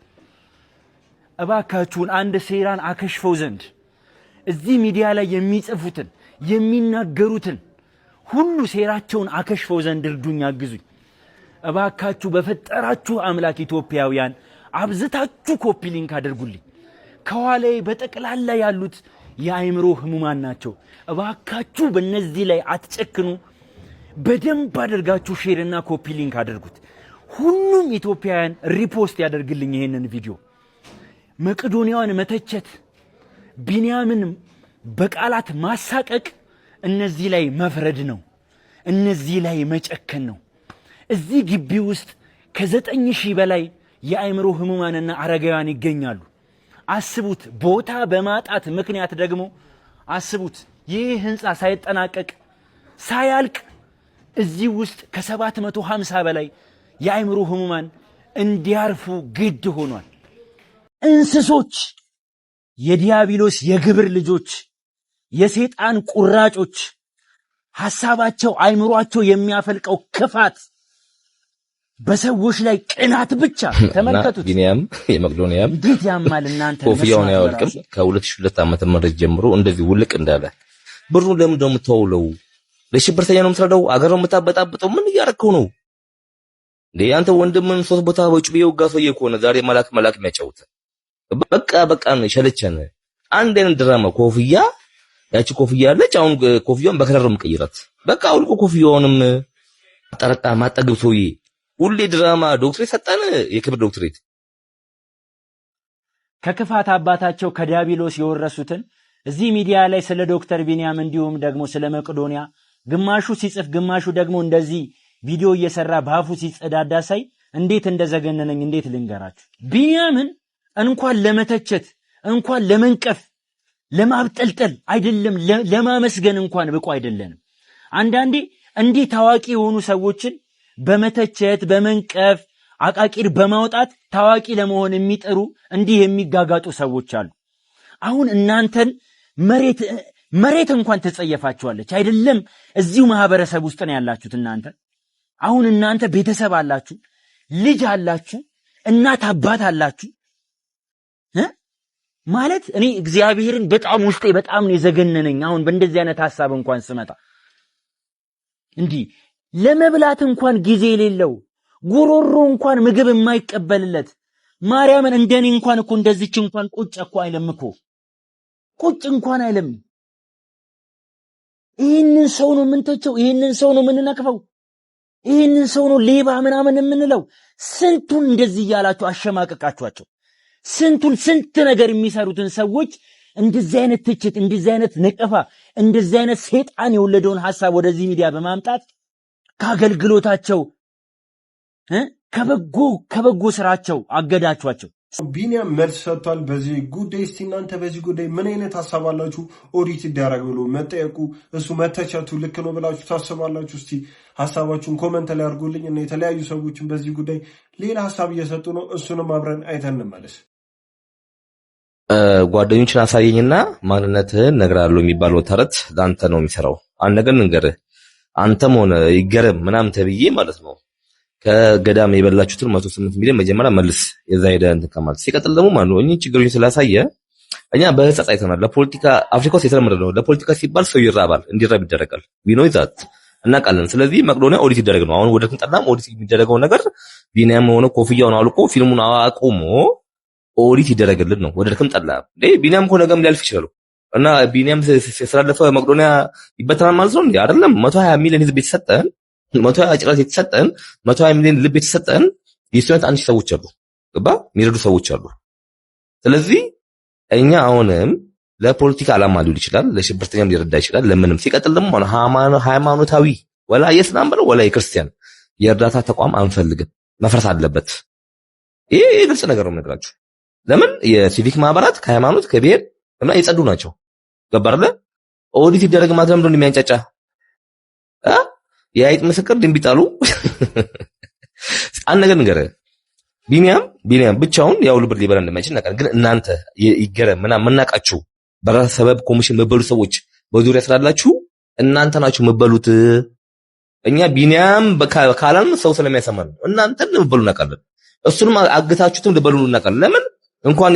እባካችሁን አንድ ሴራን አከሽፈው ዘንድ እዚህ ሚዲያ ላይ የሚጽፉትን የሚናገሩትን ሁሉ ሴራቸውን አከሽፈው ዘንድ እርዱኝ፣ አግዙኝ። እባካችሁ በፈጠራችሁ አምላክ ኢትዮጵያውያን አብዝታችሁ ኮፒ ሊንክ አድርጉልኝ። ከኋላዬ በጠቅላላ ያሉት የአእምሮ ህሙማን ናቸው። እባካችሁ በእነዚህ ላይ አትጨክኑ። በደንብ አድርጋችሁ ሼርና ኮፒ ሊንክ አድርጉት። ሁሉም ኢትዮጵያውያን ሪፖስት ያደርግልኝ ይሄንን ቪዲዮ። መቄዶንያዋን መተቸት፣ ቢንያምን በቃላት ማሳቀቅ እነዚህ ላይ መፍረድ ነው። እነዚህ ላይ መጨከን ነው። እዚህ ግቢ ውስጥ ከ9,000 በላይ የአእምሮ ህሙማንና አረጋውያን ይገኛሉ። አስቡት። ቦታ በማጣት ምክንያት ደግሞ አስቡት፣ ይህ ህንፃ ሳይጠናቀቅ ሳያልቅ እዚህ ውስጥ ከ750 በላይ የአእምሮ ህሙማን እንዲያርፉ ግድ ሆኗል። እንስሶች፣ የዲያብሎስ የግብር ልጆች፣ የሰይጣን ቁራጮች፣ ሐሳባቸው አእምሮአቸው የሚያፈልቀው ክፋት፣ በሰዎች ላይ ቅናት ብቻ ተመልከቱት። ቢንያም የመቄዶንያም እንዴት ያማል እናንተ። ኮፍያውን ያወልቅም ከ2002 ዓመተ ምህረት ጀምሮ እንደዚህ ውልቅ እንዳለ ብሩን ለምን ነው የምትወውለው? ለሽብርተኛ ነው የምትረዳው? አገር ነው የምታበጣብጠው? ምን እያረከው ነው እንዴ? አንተ ወንድምን 3 ቦታ በጩቤ የወጋ ሰውዬ ከሆነ ዛሬ መላክ የሚያጫውተ በቃ ነው የሸለቸን። አንድ አይነት ድራማ ኮፍያ፣ ያቺ ኮፍያ አለች። አሁን ኮፍያውን በከለር ነው የምቀይራት። በቃ አውልቆ ኮፍያውንም ጠረቃ ማጠገብ ሰውዬ ሁሌ ድራማ። ዶክትሬት ሰጠን፣ የክብር ዶክትሬት። ከክፋት አባታቸው ከዲያብሎስ የወረሱትን እዚህ ሚዲያ ላይ ስለ ዶክተር ቢንያም እንዲሁም ደግሞ ስለ መቄዶንያ ግማሹ ሲጽፍ ግማሹ ደግሞ እንደዚህ ቪዲዮ እየሰራ ባፉ ሲጸዳዳ ሳይ እንዴት እንደዘገነነኝ እንዴት ልንገራችሁ። ቢንያምን እንኳን ለመተቸት እንኳን ለመንቀፍ ለማብጠልጠል አይደለም ለማመስገን እንኳን ብቁ አይደለንም። አንዳንዴ እንዲህ ታዋቂ የሆኑ ሰዎችን በመተቸት በመንቀፍ አቃቂር በማውጣት ታዋቂ ለመሆን የሚጥሩ እንዲህ የሚጋጋጡ ሰዎች አሉ። አሁን እናንተን መሬት እንኳን ተጸየፋችኋለች አይደለም። እዚሁ ማህበረሰብ ውስጥ ነው ያላችሁት እናንተ። አሁን እናንተ ቤተሰብ አላችሁ፣ ልጅ አላችሁ፣ እናት አባት አላችሁ ማለት እኔ እግዚአብሔርን በጣም ውስጤ በጣም ነው የዘገነነኝ። አሁን በእንደዚህ አይነት ሐሳብ እንኳን ስመጣ እንዲህ ለመብላት እንኳን ጊዜ የሌለው ጉሮሮ እንኳን ምግብ የማይቀበልለት ማርያምን እንደኔ እንኳን እኮ እንደዚች እንኳን ቁጭ እኮ አይለም እኮ ቁጭ እንኳን አይለም። ይህንን ሰው ነው የምንተቸው፣ ይህንን ሰው ነው የምንነቅፈው፣ ይህንን ሰው ነው ሌባ ምናምን የምንለው። ስንቱን እንደዚህ እያላችሁ አሸማቀቃችኋቸው። ስንት ነገር የሚሰሩትን ሰዎች እንደዚህ አይነት ትችት፣ እንደዚህ አይነት ነቀፋ፣ እንደዚህ አይነት ሰይጣን የወለደውን ሐሳብ ወደዚህ ሚዲያ በማምጣት ከአገልግሎታቸው ከበጎ ስራቸው አገዳችኋቸው። ቢንያም መልስ ሰጥቷል በዚህ ጉዳይ። እስቲ እናንተ በዚህ ጉዳይ ምን አይነት ሐሳብ አላችሁ? ኦዲት ይደረግ ብሎ መጠየቁ እሱ መተቸቱ ልክ ነው ብላችሁ ታስባላችሁ? እስቲ ሐሳባችሁን ኮመንት ላይ አድርጉልኝ እና የተለያዩ ሰዎችን በዚህ ጉዳይ ሌላ ሐሳብ እየሰጡ ነው። እሱንም አብረን አይተን እንመለስ። ጓደኞችን አሳየኝና ማንነትህን እነግርሃለሁ የሚባለው ተረት ለአንተ ነው የሚሰራው። አንድ ነገር ልንገርህ፣ አንተም ሆነ ይገረም ምናምን ተብዬ ማለት ነው ከገዳም የበላችሁትን 108 ሚሊዮን መጀመሪያ መልስ። የዛ ሄደ እንትን ከማለት ሲቀጥል ደግሞ ማነው እኚህ ችግሮችን ስላሳየ እኛ በህፃጽ አይተናል። ለፖለቲካ አፍሪካ ውስጥ የተለመደ ነው። ለፖለቲካ ሲባል ሰው ይራባል፣ እንዲራብ ይደረጋል። ቢኖይ ዛት እናውቃለን። ስለዚህ መቄዶንያ ኦዲት ይደረግ ነው። አሁን ወደ ተንጠላም ኦዲት የሚደረገው ነገር ቢንያም ሆነ ኮፍያውን አውልቆ ፊልሙን አቁሞ ኦዲት ይደረግልን ነው። ወደ ልክም ጠላ ቢንያም እኮ ነገም ሊያልፍ ይችላል እና ቢንያም ስላለፈ መቄዶንያ ይበተናል ማለት ነው እንዴ? አይደለም። 120 ሚሊዮን ህዝብ የተሰጠን 120 ጭረት የተሰጠን 120 ሚሊዮን ልብ የተሰጠን የስቱደንት አንቺ ሰዎች አሉ ገባ የሚረዱ ሰዎች አሉ። ስለዚህ እኛ አሁንም ለፖለቲካ ዓላማ ሊውል ይችላል፣ ለሽብርተኛም ሊረዳ ይችላል። ለምንም ሲቀጥል ደግሞ ሃይማኖታዊ ወላ የእስላም ብለው ወላ የክርስቲያን የእርዳታ ተቋም አንፈልግም፣ መፍረስ አለበት። ይሄ ግልጽ ነገር ነው የምነግራችሁ። ለምን የሲቪክ ማህበራት ከሃይማኖት ከብሔር እና የጸዱ ናቸው። ገባርለ ኦዲት ይደረግ ማለት ለምን እንደሚያንጫጫ የአይጥ ምስክር ድንቢጣሉ አንድ ነገር ንገረህ ቢኒያም ብቻውን ያው ልብር ሊበላ እንደማይችል ነገር ግን እናንተ ይገረም ምናምን መናቃችሁ በራስ ሰበብ ኮሚሽን መበሉ ሰዎች በዙሪያ ስላላችሁ እናንተ ናችሁ መበሉት። እኛ ቢኒያም ካላም ሰው ስለሚያሰማን እናንተን መበሉ እናቃለን። እሱንም አግታችሁትም ልበሉ እናቃለን። ለምን እንኳን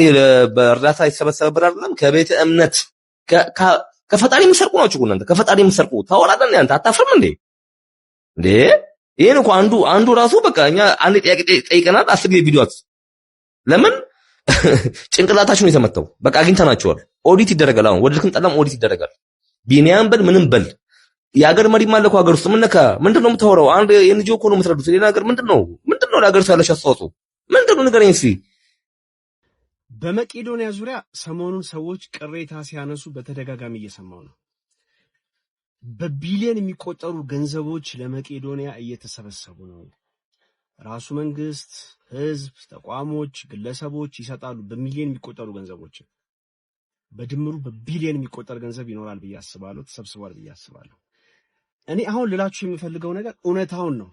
በእርዳታ ይሰበሰበ ብር አይደለም ከቤተ እምነት ከፈጣሪ የምሰርቁ ናችሁ። እናንተ ከፈጣሪ የምሰርቁ ታወራለን። ያንተ አታፍርም እንዴ? ይሄን እንኳን አንዱ ራሱ በቃ እኛ አንድ ጥያቄ ጠይቀናል 10 ጊዜ ቪዲዮት ለምን ጭንቅላታችሁን የተመተው በቃ አግኝተናቸዋል። ኦዲት ይደረጋል። አሁን ወደልክም ጠላም ኦዲት ይደረጋል። ቢኒያም በል ምንም በል የሀገር መሪ ማለኩ ሀገር ውስጥ ምንድነው የምታወራው? አንድ የንጆ እኮ ነው የምትረዱት። ሌላ ሀገር ምንድነው ለሀገር ሰው ያለሽ አስተዋጽኦ ምንድነው? ንገረኝ እስኪ። በመቄዶንያ ዙሪያ ሰሞኑን ሰዎች ቅሬታ ሲያነሱ በተደጋጋሚ እየሰማው ነው። በቢሊዮን የሚቆጠሩ ገንዘቦች ለመቄዶንያ እየተሰበሰቡ ነው። ራሱ መንግስት፣ ህዝብ፣ ተቋሞች፣ ግለሰቦች ይሰጣሉ በሚሊዮን የሚቆጠሩ ገንዘቦች። በድምሩ በቢሊዮን የሚቆጠር ገንዘብ ይኖራል ብዬ አስባለሁ፣ ተሰብስቧል ብዬ አስባለሁ። እኔ አሁን ልላችሁ የምፈልገው ነገር እውነታውን ነው።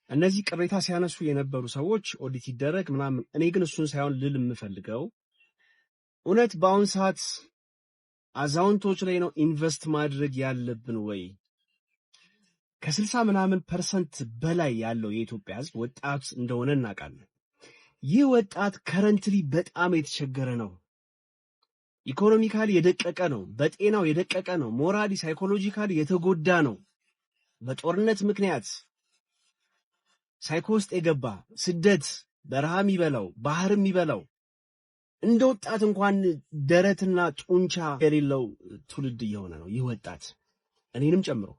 እነዚህ ቅሬታ ሲያነሱ የነበሩ ሰዎች ኦዲት ይደረግ ምናምን፣ እኔ ግን እሱን ሳይሆን ልል የምፈልገው እውነት በአሁን ሰዓት አዛውንቶች ላይ ነው ኢንቨስት ማድረግ ያለብን ወይ? ከ60% በላይ ያለው የኢትዮጵያ ህዝብ ወጣት እንደሆነ እናውቃለን። ይህ ወጣት ከረንትሊ በጣም የተቸገረ ነው። ኢኮኖሚካሊ የደቀቀ ነው። በጤናው የደቀቀ ነው። ሞራሊ ሳይኮሎጂካሊ የተጎዳ ነው። በጦርነት ምክንያት ሳይኮ ውስጥ የገባ ስደት፣ በረሃም ይበላው ባህርም ይበላው እንደ ወጣት እንኳን ደረትና ጡንቻ የሌለው ትውልድ እየሆነ ነው ይህ ወጣት፣ እኔንም ጨምሮ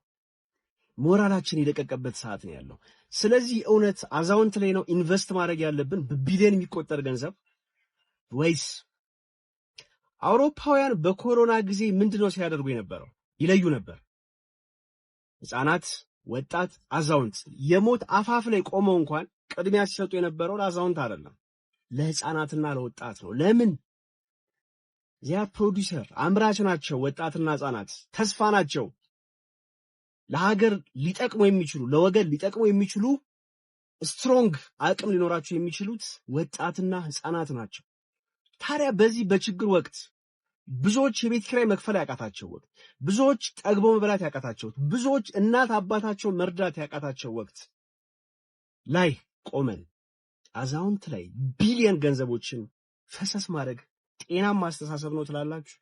ሞራላችን የደቀቀበት ሰዓት ነው ያለው። ስለዚህ እውነት አዛውንት ላይ ነው ኢንቨስት ማድረግ ያለብን በቢሊዮን የሚቆጠር ገንዘብ ወይስ? አውሮፓውያን በኮሮና ጊዜ ምንድነው ሲያደርጉ የነበረው? ይለዩ ነበር። ህፃናት፣ ወጣት፣ አዛውንት የሞት አፋፍ ላይ ቆመው እንኳን ቅድሚያ ሲሰጡ የነበረው ለአዛውንት አይደለም፣ ለህፃናትና ለወጣት ነው። ለምን? ዚያ ፕሮዲዩሰር አምራች ናቸው። ወጣትና ህፃናት ተስፋ ናቸው። ለሀገር ሊጠቅሙ የሚችሉ ለወገን ሊጠቅሙ የሚችሉ ስትሮንግ አቅም ሊኖራቸው የሚችሉት ወጣትና ህፃናት ናቸው። ታዲያ በዚህ በችግር ወቅት ብዙዎች የቤት ኪራይ መክፈል ያቃታቸው ወቅት፣ ብዙዎች ጠግቦ መብላት ያቃታቸው፣ ብዙዎች እናት አባታቸው መርዳት ያቃታቸው ወቅት ላይ ቆመን አዛውንት ላይ ቢሊየን ገንዘቦችን ፈሰስ ማድረግ ጤናማ አስተሳሰብ ነው ትላላችሁ?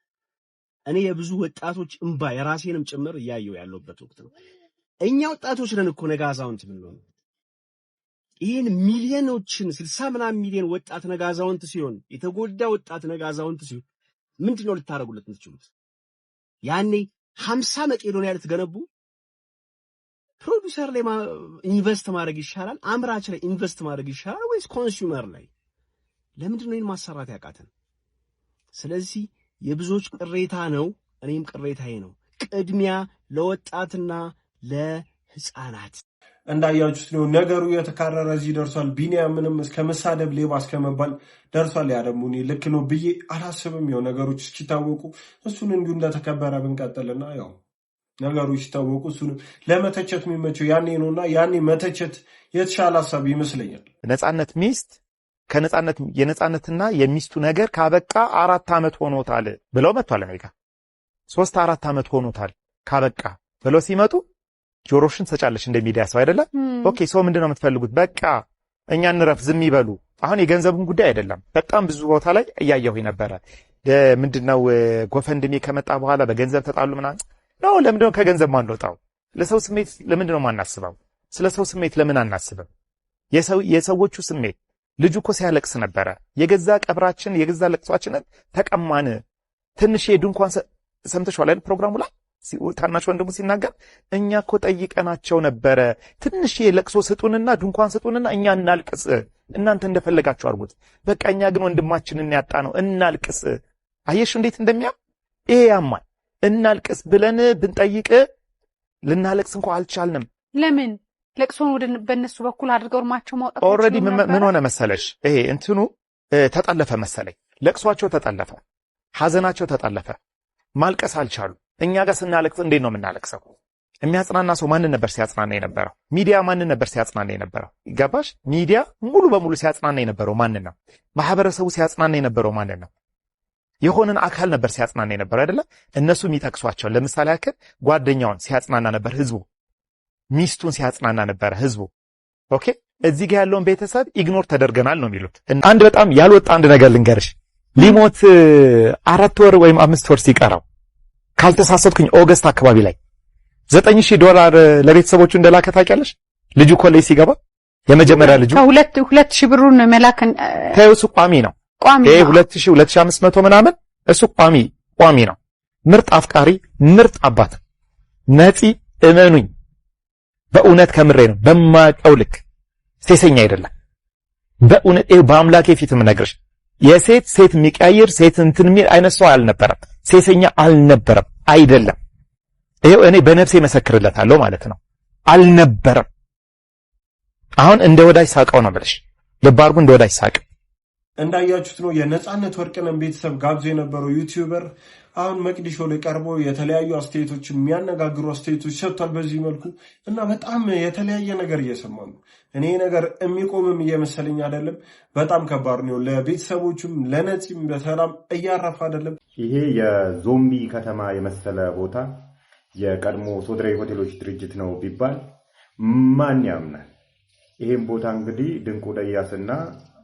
እኔ የብዙ ወጣቶች እንባ የራሴንም ጭምር እያየው ያለውበት ወቅት ነው። እኛ ወጣቶች ነን እኮ ነገ አዛውንት ብንሆን። ይህን ሚሊዮኖችን 60 ምናምን ሚሊዮን ወጣት ነገ አዛውንት ሲሆን፣ የተጎዳ ወጣት ነገ አዛውንት ሲሆን ምንድነው ልታረጉለት የምትችሉት? ያኔ 50 መቄዶንያ ልትገነቡ ፕሮዲዩሰር ላይ ኢንቨስት ማድረግ ይሻላል? አምራች ላይ ኢንቨስት ማድረግ ይሻላል ወይስ ኮንሱመር ላይ? ለምንድን ነው ይህን ማሰራት ያቃተን? ስለዚህ የብዙዎች ቅሬታ ነው፣ እኔም ቅሬታዬ ነው። ቅድሚያ ለወጣትና ለህፃናት። እንዳያችሁት ነው ነገሩ የተካረረ እዚህ ደርሷል። ቢኒያምንም እስከ መሳደብ ሌባ እስከመባል ደርሷል። ያ ደግሞ እኔ ልክ ነው ብዬ አላስብም። ያው ነገሮች እስኪታወቁ እሱን እንዲሁ እንደተከበረ ብንቀጥልና ያው ነገሮች ሲታወቁ እሱንም ለመተቸት የሚመቸው ያኔ ነውና ያኔ መተቸት የተሻለ ሀሳብ ይመስለኛል። ነጻነት ሚስት የነጻነትና የሚስቱ ነገር ካበቃ 4 ዓመት ሆኖታል ብለው መጥቷል። አሜሪካ 3-4 ዓመት ሆኖታል ካበቃ ብለው ሲመጡ ጆሮሽን ሰጫለሽ እንደ ሚዲያ ሰው አይደለም። ኦኬ ሰው ምንድነው የምትፈልጉት? በቃ እኛ እንረፍ ዝም ይበሉ። አሁን የገንዘቡን ጉዳይ አይደለም። በጣም ብዙ ቦታ ላይ እያየሁ ነበረ። ምንድነው ጎፈንድሜ ከመጣ በኋላ በገንዘብ ተጣሉ ምናምን ነው። ለምንድነው ከገንዘብ ማንወጣው? ለሰው ስሜት ለምንድነው ማናስበው? ስለ ሰው ስሜት ለምን አናስብም? የሰዎቹ ስሜት ልጁ እኮ ሲያለቅስ ነበረ። የገዛ ቀብራችን የገዛ ለቅሷችንን ተቀማን። ትንሽ የድንኳን ሰምተሽዋል አይደል? ፕሮግራሙ ላይ ታናሽ ወንድሙ ሲናገር እኛ እኮ ጠይቀናቸው ነበረ፣ ትንሽ የለቅሶ ስጡንና ድንኳን ስጡንና እኛ እናልቅስ፣ እናንተ እንደፈለጋችሁ አድርጉት፣ በቃ እኛ ግን ወንድማችንን ያጣ ነው እናልቅስ። አየሽ እንዴት እንደሚያም ይሄ ያማል። እናልቅስ ብለን ብንጠይቅ ልናለቅስ እንኳን አልቻልንም። ለምን ለቅሶን ወደ በእነሱ በኩል አድርገው እርማቸው ማውጣት ኦልሬዲ ምን ሆነ መሰለሽ፣ ይሄ እንትኑ ተጠለፈ መሰለኝ፣ ለቅሷቸው ተጠለፈ፣ ሐዘናቸው ተጠለፈ፣ ማልቀስ አልቻሉ። እኛ ጋር ስናለቅስ እንዴት ነው የምናለቅሰው? የሚያጽናና ሰው ማንን ነበር ሲያጽናና የነበረው? ሚዲያ ማንን ነበር ሲያጽናና የነበረው? ይገባሽ? ሚዲያ ሙሉ በሙሉ ሲያጽናና የነበረው ማንን ነው? ማህበረሰቡ ሲያጽናና የነበረው ማንን ነው? የሆነን አካል ነበር ሲያጽናና የነበረው አይደለ? እነሱ የሚጠቅሷቸው ለምሳሌ ያክል ጓደኛውን ሲያጽናና ነበር ህዝቡ፣ ሚስቱን ሲያጽናና ነበር ህዝቡ። ኦኬ፣ እዚህ ጋር ያለውን ቤተሰብ ኢግኖር ተደርገናል ነው የሚሉት። አንድ በጣም ያልወጣ አንድ ነገር ልንገርሽ። ሊሞት 4 ወር ወይም 5 ወር ሲቀረው ካልተሳሳትኩኝ ኦገስት አካባቢ ላይ $9,000 ለቤተሰቦቹ እንደላከ ታውቂያለሽ? ልጁ ኮሌጅ ሲገባ የመጀመሪያ ልጁ $2,000 ብሩን መላክ ተይውስ ቋሚ ነው። ይሄ 2,000 2,500 ምናምን እሱ ቋሚ ነው። ምርጥ አፍቃሪ፣ ምርጥ አባት ነፂ፣ እመኑኝ በእውነት ከምሬ ነው፣ በማቀው ልክ ሴሰኛ አይደለም። በእውነት በአምላኬ ፊት የምነግርሽ የሴት የሚቀያየር ሴት እንትን የሚል አይነት ሰው አልነበረም። ሴሰኛ አልነበረም። አይደለም። ይሄው እኔ በነፍሴ መሰክርለታለሁ ማለት ነው። አልነበረም። አሁን እንደ ወዳጅ ሳቀው ነው የምልሽ። ልብ አድርጉ፣ እንደ ወዳጅ ሳቅ። እንዳያችሁት ነው የነጻነት ወርቅነህን ቤተሰብ ጋብዞ የነበረው ዩቲዩበር አሁን መቅዲሾ ላይ ቀርቦ የተለያዩ አስተያየቶች፣ የሚያነጋግሩ አስተያየቶች ሰጥቷል በዚህ መልኩ እና በጣም የተለያየ ነገር እየሰማ ነው። እኔ ነገር የሚቆምም እየመሰለኝ አይደለም። በጣም ከባድ ነው። ለቤተሰቦቹም ለነፂም በሰላም እያረፈ አይደለም። ይሄ የዞምቢ ከተማ የመሰለ ቦታ የቀድሞ ሶድሬ ሆቴሎች ድርጅት ነው ቢባል ማን ያምናል? ይሄን ቦታ እንግዲህ ድንቁ ደያስና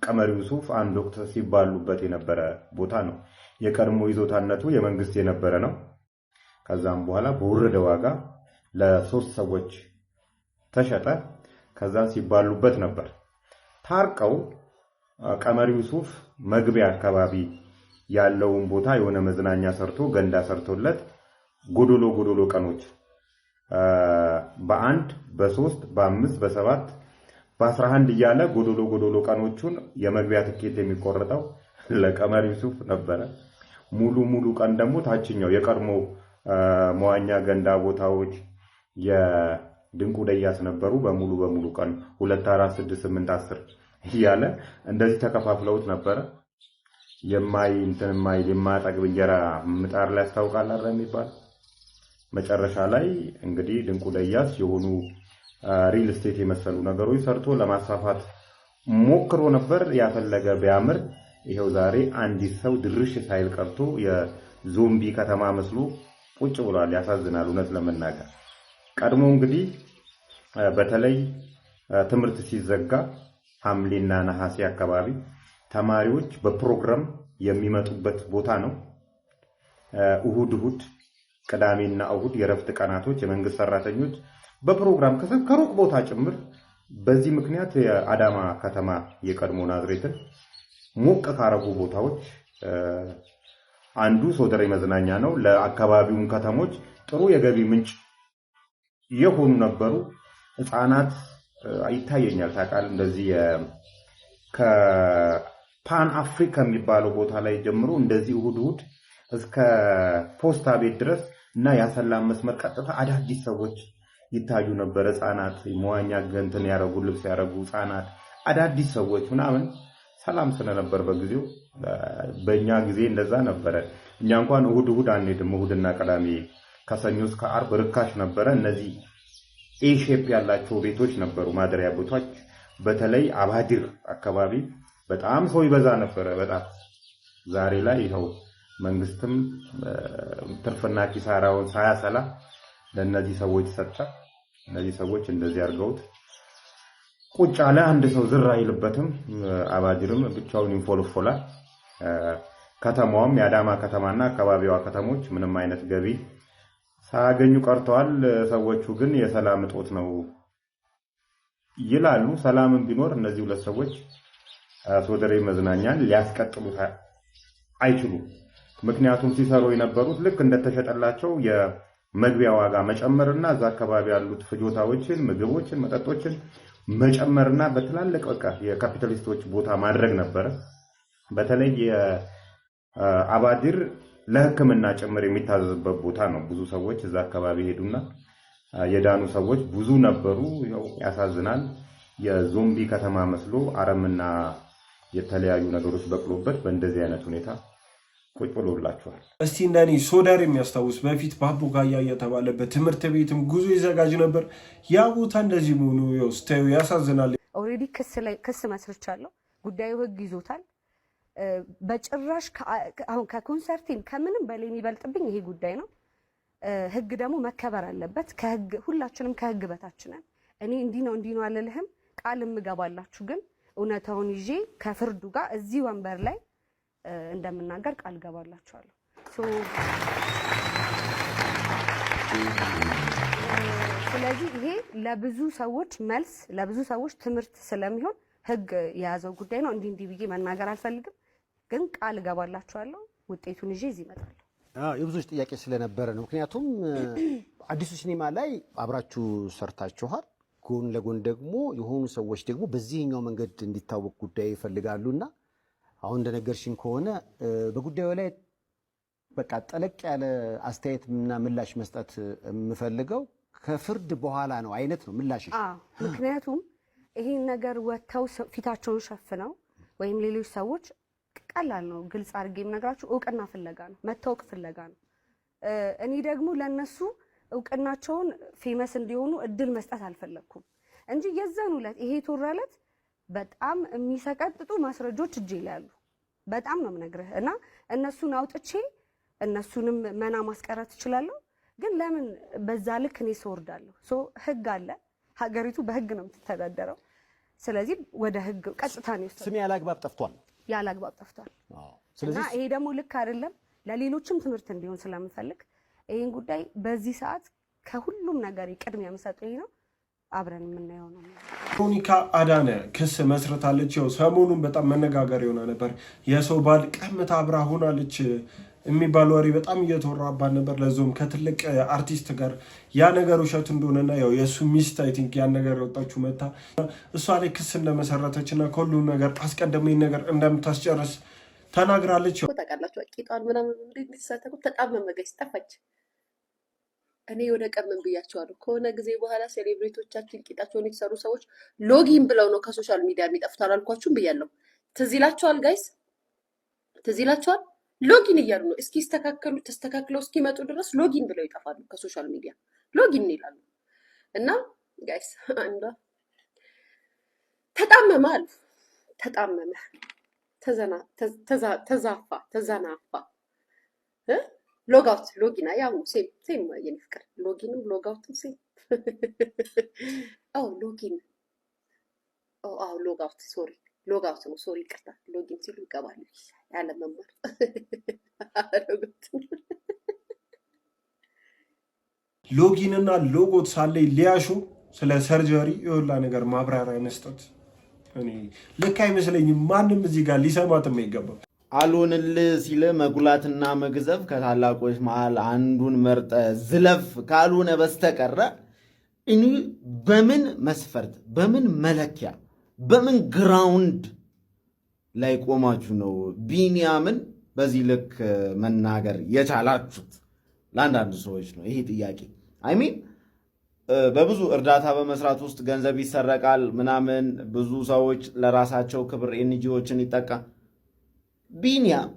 ቀመር ዩሱፍ አንድ ወቅት ሲባሉበት የነበረ ቦታ ነው። የቀድሞ ይዞታነቱ የመንግስት የነበረ ነው። ከዛም በኋላ በወረደ ዋጋ ለ3 ሰዎች ተሸጠ። ከዛ ሲባሉበት ነበር። ታርቀው ቀመር ዩሱፍ መግቢያ አካባቢ ያለውን ቦታ የሆነ መዝናኛ ሰርቶ ገንዳ ሰርቶለት ጎዶሎ ቀኖች በ1 በ3 በ5 በ7 በ11 እያለ ጎዶሎ ቀኖቹን የመግቢያ ትኬት የሚቆረጠው ለቀመር ዩሱፍ ነበረ። ሙሉ ቀን ደግሞ ታችኛው የቀድሞ መዋኛ ገንዳ ቦታዎች የድንቁ ደያስ ነበሩ። በሙሉ ቀን 2 4 6 8 10 እያለ እንደዚህ ተከፋፍለውት ነበረ። የማያጠግብ እንጀራ ምጣድ ላይ ያስታውቃል አይደል የሚባል። መጨረሻ ላይ እንግዲህ ድንቁ ደያስ የሆኑ ሪል ስቴት የመሰሉ ነገሮች ሰርቶ ለማስፋፋት ሞክሮ ነበር። ያፈለገ ቢያምር ይሄው ዛሬ አንዲት ሰው ድርሽ ሳይል ቀርቶ የዞምቢ ከተማ መስሎ ቁጭ ብሏል። ያሳዝናል እውነት ለመናገር። ቀድሞ እንግዲህ በተለይ ትምህርት ሲዘጋ ሐምሌና ነሐሴ አካባቢ ተማሪዎች በፕሮግራም የሚመጡበት ቦታ ነው። እሁድ፣ ቅዳሜና እሁድ የረፍት ቀናቶች የመንግስት ሰራተኞች በፕሮግራም ከሩቅ ቦታ ጭምር። በዚህ ምክንያት የአዳማ ከተማ የቀድሞ ናዝሬትን ሞቅ ካረጉ ቦታዎች አንዱ ሶደሬ መዝናኛ ነው። ለአካባቢውን ከተሞች ጥሩ የገቢ ምንጭ የሆኑ ነበሩ። ህፃናት ይታየኛል ታውቃለህ፣ እንደዚህ ከፓን አፍሪካ የሚባለው ቦታ ላይ ጀምሮ እንደዚህ እሁድ እስከ ፖስታ ቤት ድረስ እና ያሰላም መስመር ቀጥታ አዳዲስ ሰዎች ይታዩ ነበር። ህፃናት መዋኛ ገንትን ያረጉ ልብስ ያረጉ ህፃናት አዳዲስ ሰዎች ምናምን ሰላም ስለነበር በጊዜው። በእኛ ጊዜ እንደዛ ነበረ። እኛ እንኳን እሁድ አንሄድም። እሁድና ቅዳሜ ከሰኞ እስከ ዓርብ ርካሽ ነበረ። እነዚህ ኤ ሼፕ ያላቸው ቤቶች ነበሩ፣ ማደሪያ ቤቶች። በተለይ አባድር አካባቢ በጣም ሰው ይበዛ ነበረ በጣም። ዛሬ ላይ ይኸው መንግስትም ትርፍና ኪሳራውን ሳያሰላ ለነዚህ ሰዎች ሰጣ። እነዚህ ሰዎች እንደዚህ አድርገውት ቁጭ አለ። አንድ ሰው ዝር አይልበትም። አባድርም ብቻውን ይንፎልፎላል። ከተማውም የአዳማ ከተማና አካባቢዋ ከተሞች ምንም አይነት ገቢ ሳያገኙ ቀርተዋል። ሰዎቹ ግን የሰላም እጦት ነው ይላሉ። ሰላምን ቢኖር እነዚህ ሁለት ሰዎች ሶደሬ መዝናኛን ሊያስቀጥሉት አይችሉም። ምክንያቱም ሲሰሩ የነበሩት ልክ እንደተሸጠላቸው መግቢያ ዋጋ መጨመርና እዛ አካባቢ ያሉት ፍጆታዎችን፣ ምግቦችን፣ መጠጦችን መጨመርና በትላልቅ በቃ የካፒታሊስቶች ቦታ ማድረግ ነበረ። በተለይ አባዲር ለሕክምና ጭምር የሚታዘዝበት ቦታ ነው። ብዙ ሰዎች እዛ አካባቢ ሄዱና የዳኑ ሰዎች ብዙ ነበሩ። ያሳዝናል። የዞምቢ ከተማ መስሎ አረምና የተለያዩ ነገሮች በቅሎበት በእንደዚህ አይነት ሁኔታ ቁጭ ብሎላችኋል። እስቲ እንደኔ ሶደር የሚያስታውስ በፊት ባቡ ጋያ የተባለ በትምህርት ቤትም ጉዞ ይዘጋጅ ነበር። ያ ቦታ እንደዚህ መሆኑ ስታዩ ያሳዝናል። ኦልሬዲ ክስ መስርቻለሁ። ጉዳዩ ህግ ይዞታል። በጭራሽ አሁን ከኮንሰርቲን ከምንም በላይ የሚበልጥብኝ ይሄ ጉዳይ ነው። ህግ ደግሞ መከበር አለበት። ከህግ ሁላችንም ከህግ በታች ነን። እኔ እንዲህ ነው አልልህም፣ ቃል እምገባላችሁ ግን እውነታውን ይዤ ከፍርዱ ጋር እዚህ ወንበር ላይ እንደምናገር ቃል ገባላችኋለሁ። ስለዚህ ይሄ ለብዙ ሰዎች መልስ፣ ለብዙ ሰዎች ትምህርት ስለሚሆን ህግ የያዘው ጉዳይ ነው። እንዲህ ብዬ መናገር አልፈልግም፣ ግን ቃል ገባላችኋለሁ። ውጤቱን ይዤ እዚህ እመጣለሁ። የብዙዎች ጥያቄ ስለነበረ ነው። ምክንያቱም አዲሱ ሲኒማ ላይ አብራችሁ ሰርታችኋል። ጎን ለጎን ደግሞ የሆኑ ሰዎች ደግሞ በዚህኛው መንገድ እንዲታወቅ ጉዳይ ይፈልጋሉና አሁን እንደነገርሽኝ ከሆነ በጉዳዩ ላይ በቃ ጠለቅ ያለ አስተያየትና ምላሽ መስጠት የምፈልገው ከፍርድ በኋላ ነው አይነት ነው ምላሽ። ምክንያቱም ይሄን ነገር ወጥተው ፊታቸውን ሸፍነው ወይም ሌሎች ሰዎች ቀላል ነው፣ ግልጽ አድርጌ የምነግራችሁ እውቅና ፍለጋ ነው፣ መታወቅ ፍለጋ ነው። እኔ ደግሞ ለነሱ እውቅናቸውን ፌመስ እንዲሆኑ እድል መስጠት አልፈለኩም እንጂ የዛን ዕለት ይሄ ተወራለት በጣም የሚሰቀጥጡ ማስረጃዎች እጄ ላይ አሉ። በጣም ነው የምነግርህ እና እነሱን አውጥቼ እነሱንም መና ማስቀረት እችላለሁ። ግን ለምን በዛ ልክ እኔ ስወርዳለሁ? ህግ አለ፣ ሀገሪቱ በህግ ነው የምትተዳደረው። ስለዚህ ወደ ህግ ቀጥታ ነው የወሰድኩት። ስሜ ያላግባብ ጠፍቷል፣ ያላግባብ ጠፍቷል። እና ይሄ ደግሞ ልክ አይደለም። ለሌሎችም ትምህርት እንዲሆን ስለምፈልግ ይሄን ጉዳይ በዚህ ሰዓት ከሁሉም ነገር ቅድሚያ የምሰጠው ይሄ ነው። አብረን የምናየው ነው። ሞኒካ አዳነ ክስ መስርታለች። ያው ሰሞኑን በጣም መነጋገር የሆነ ነበር። የሰው ባል ቀምታ አብራ ሆናለች የሚባል ወሬ በጣም እየተወራባት ነበር። ለዞም ከትልቅ አርቲስት ጋር ያ ነገር ውሸት እንደሆነና ያው የሱ ሚስት አይ ቲንክ ያን ነገር ያወጣችሁ መታ እሷ ላይ ክስ እንደመሰረተችና ከሁሉም ነገር አስቀድመኝ ነገር እንደምታስጨርስ ተናግራለች። ታውቃላችሁ ቂጧን ምናምን እንዲሳተኩ ተጣመመ ጋይስ ጠፋች። እኔ ወደ ቀመን ብያቸዋለሁ። ከሆነ ጊዜ በኋላ ሴሌብሪቲዎቻችን ቂጣቸውን የተሰሩ ሰዎች ሎጊን ብለው ነው ከሶሻል ሚዲያ የሚጠፉት አላልኳችሁም ብያለሁ። ትዝ ይላችኋል ጋይስ፣ ትዝ ይላችኋል። ሎጊን እያሉ ነው እስኪስተካከሉ ተስተካክለው እስኪመጡ ድረስ ሎጊን ብለው ይጠፋሉ ከሶሻል ሚዲያ ሎጊን ይላሉ። እና ጋይስ አንዷ ተጣመመ አሉ፣ ተጣመመ፣ ተዛናፋ ሎጋውት ሎጊና ያው ሴም የኔ ፍቅር ሎጊንም ሎጋውትም ሴም። ሎጊን ሎጋውት ሶሪ ሎጋውት ነው ሶሪ ይቅርታ። ሎጊን ሲሉ ይገባሉ ያለ መማር ሎጊን እና ሎጎት ሳለ ሊያሹ ስለ ሰርጀሪ የሁላ ነገር ማብራሪያ መስጠት እኔ ልክ አይመስለኝም። ማንም እዚህ ጋር ሊሰማትም አይገባም። አልሆንልህ ሲል መጉላትና መግዘፍ ከታላቆች መሃል አንዱን መርጠ ዝለፍ ካልሆነ በስተቀረ እኔ በምን መስፈርት፣ በምን መለኪያ፣ በምን ግራውንድ ላይ ቆማችሁ ነው ቢኒያምን በዚህ ልክ መናገር የቻላችሁት? ለአንዳንድ ሰዎች ነው ይሄ ጥያቄ። አይሚን በብዙ እርዳታ በመስራት ውስጥ ገንዘብ ይሰረቃል ምናምን፣ ብዙ ሰዎች ለራሳቸው ክብር ኤንጂዎችን ይጠቃል። ቢኒያም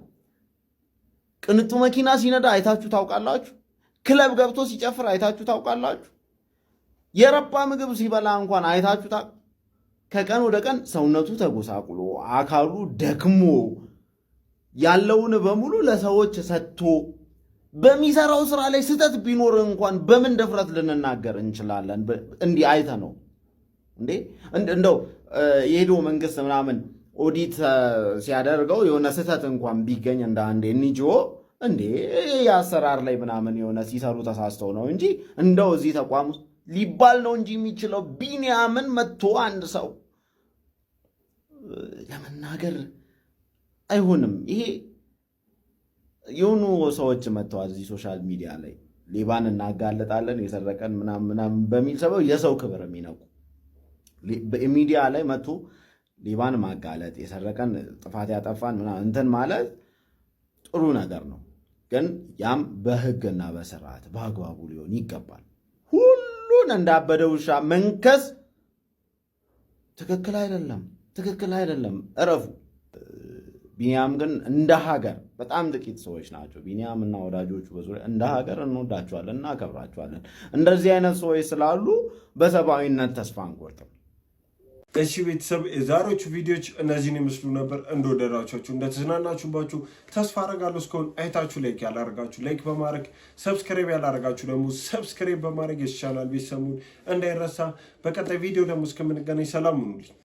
ቅንጡ መኪና ሲነዳ አይታችሁ ታውቃላችሁ? ክለብ ገብቶ ሲጨፍር አይታችሁ ታውቃላችሁ? የረባ ምግብ ሲበላ እንኳን አይታችሁ ከቀን ወደ ቀን ሰውነቱ ተጎሳቁሎ አካሉ ደክሞ ያለውን በሙሉ ለሰዎች ሰጥቶ በሚሰራው ስራ ላይ ስህተት ቢኖር እንኳን በምን ድፍረት ልንናገር እንችላለን? እንዲህ አይተ ነው እንዴ? እንደው የሄዶ መንግስት ምናምን ኦዲት ሲያደርገው የሆነ ስህተት እንኳን ቢገኝ እንደ አንድ ኤንጂኦ እንዴ የአሰራር ላይ ምናምን የሆነ ሲሰሩ ተሳስተው ነው እንጂ እንደው እዚህ ተቋም ሊባል ነው እንጂ የሚችለው ቢኒያምን መጥቶ አንድ ሰው ለመናገር አይሆንም። ይሄ የሆኑ ሰዎች መጥተዋል እዚህ ሶሻል ሚዲያ ላይ ሌባን እናጋለጣለን የሰረቀን ምናምን በሚል ሰበብ የሰው ክብር የሚነኩ በሚዲያ ላይ መጥቶ ሌባን ማጋለጥ የሰረቀን ጥፋት ያጠፋን ምናምን እንትን ማለት ጥሩ ነገር ነው። ግን ያም በህግና በስርዓት በአግባቡ ሊሆን ይገባል። ሁሉን እንዳበደ ውሻ መንከስ ትክክል አይደለም። እረፉ። ቢኒያም ግን እንደ ሀገር በጣም ጥቂት ሰዎች ናቸው። ቢኒያም እና ወዳጆቹ በዙሪያ እንደ ሀገር እንወዳቸዋለን፣ እናከብራቸዋለን። እንደዚህ አይነት ሰዎች ስላሉ በሰብአዊነት ተስፋ አንቆርጥም። እሺ ቤተሰብ የዛሬዎቹ ቪዲዮዎች እነዚህን ይመስሉ ነበር። እንደወደዳችሁ እንደተዝናናችሁባችሁ ተስፋ አደርጋለሁ። እስካሁን አይታችሁ ላይክ ያላረጋችሁ ላይክ በማድረግ ሰብስክራይብ ያላረጋችሁ ደግሞ ሰብስክራይብ በማድረግ የቻናል ቤተሰቡን እንዳይረሳ። በቀጣይ ቪዲዮ ደግሞ እስከምንገናኝ ሰላም ሁኑልኝ።